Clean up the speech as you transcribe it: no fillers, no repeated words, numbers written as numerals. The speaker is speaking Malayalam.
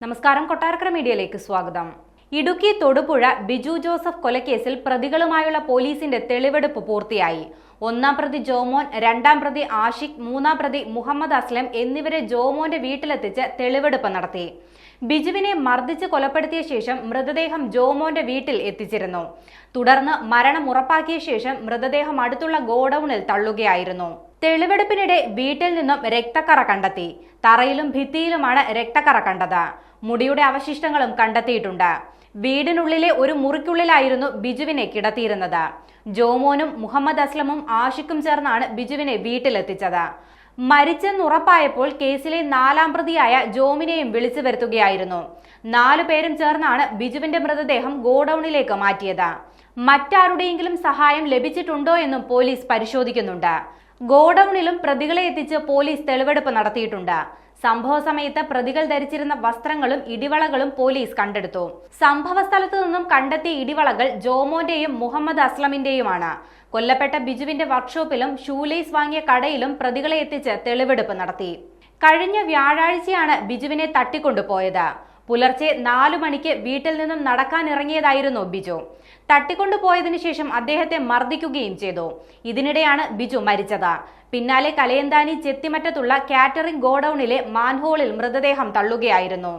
നമസ്കാരം, കൊട്ടാരക്കര മീഡിയയിലേക്ക് സ്വാഗതം. ഇടുക്കി തൊടുപുഴ ബിജു ജോസഫ് കൊലക്കേസിൽ പ്രതികളുമായുള്ള പോലീസിന്റെ തെളിവെടുപ്പ് പൂർത്തിയായി. ഒന്നാം പ്രതി ജോമോൻ, രണ്ടാം പ്രതി ആഷിഖ്, മൂന്നാം പ്രതി മുഹമ്മദ് അസ്ലം എന്നിവരെ ജോമോന്റെ വീട്ടിലെത്തിച്ച് തെളിവെടുപ്പ് നടത്തി. ബിജുവിനെ മർദ്ദിച്ച് കൊലപ്പെടുത്തിയ ശേഷം മൃതദേഹം ജോമോന്റെ വീട്ടിൽ എത്തിച്ചിരുന്നു. തുടർന്ന് മരണം ഉറപ്പാക്കിയ ശേഷം മൃതദേഹം അടുത്തുള്ള ഗോഡൌണിൽ തള്ളുകയായിരുന്നു. തെളിവെടുപ്പിനിടെ വീട്ടിൽ നിന്നും രക്തക്കറ കണ്ടെത്തി. തറയിലും ഭിത്തിയിലുമാണ് രക്തക്കറ കണ്ടത്. മുടിയുടെ അവശിഷ്ടങ്ങളും കണ്ടെത്തിയിട്ടുണ്ട്. വീടിനുള്ളിലെ ഒരു മുറിക്കുള്ളിലായിരുന്നു ബിജുവിനെ കിടത്തിയിരുന്നത്. ജോമോനും മുഹമ്മദ് അസ്ലമും ആഷിഖും ചേർന്നാണ് ബിജുവിനെ വീട്ടിലെത്തിച്ചത്. മരിച്ചെന്നുറപ്പായപ്പോൾ കേസിലെ നാലാം പ്രതിയായ ജോമിനെയും വിളിച്ചു വരുത്തുകയായിരുന്നു. 4 പേരും ചേർന്നാണ് ബിജുവിന്റെ മൃതദേഹം ഗോഡൌണിലേക്ക് മാറ്റിയത്. മറ്റാരുടെയെങ്കിലും സഹായം ലഭിച്ചിട്ടുണ്ടോ എന്നും പോലീസ് പരിശോധിക്കുന്നുണ്ട്. ഗോഡൌണിലും പ്രതികളെ എത്തിച്ച് പോലീസ് തെളിവെടുപ്പ് നടത്തിയിട്ടുണ്ട്. സംഭവ സമയത്ത് പ്രതികൾ ധരിച്ചിരുന്ന വസ്ത്രങ്ങളും ഇടിവളകളും പോലീസ് കണ്ടെടുത്തു. സംഭവ സ്ഥലത്തു നിന്നും കണ്ടെത്തിയ ഇടിവളകൾ ജോമോന്റെയും മുഹമ്മദ് അസ്ലമിന്റെയുമാണ്. കൊല്ലപ്പെട്ട ബിജുവിന്റെ വർക്ക്ഷോപ്പിലും ഷൂലേസ് വാങ്ങിയ കടയിലും പ്രതികളെ എത്തിച്ച് തെളിവെടുപ്പ് നടത്തി. കഴിഞ്ഞ വ്യാഴാഴ്ചയാണ് ബിജുവിനെ തട്ടിക്കൊണ്ടുപോയത്. പുലർച്ചെ 4 മണിക്ക് വീട്ടിൽ നിന്നും നടക്കാനിറങ്ങിയതായിരുന്നു ബിജു. തട്ടിക്കൊണ്ടുപോയതിനു ശേഷം അദ്ദേഹത്തെ മർദ്ദിക്കുകയും ചെയ്തു. ഇതിനിടെയാണ് ബിജു മരിച്ചത്. പിന്നാലെ കലയന്താനി ചെത്തിമറ്റത്തുള്ള കാറ്ററിംഗ് ഗോഡൌണിലെ മാൻഹോളിൽ മൃതദേഹം തള്ളുകയായിരുന്നു.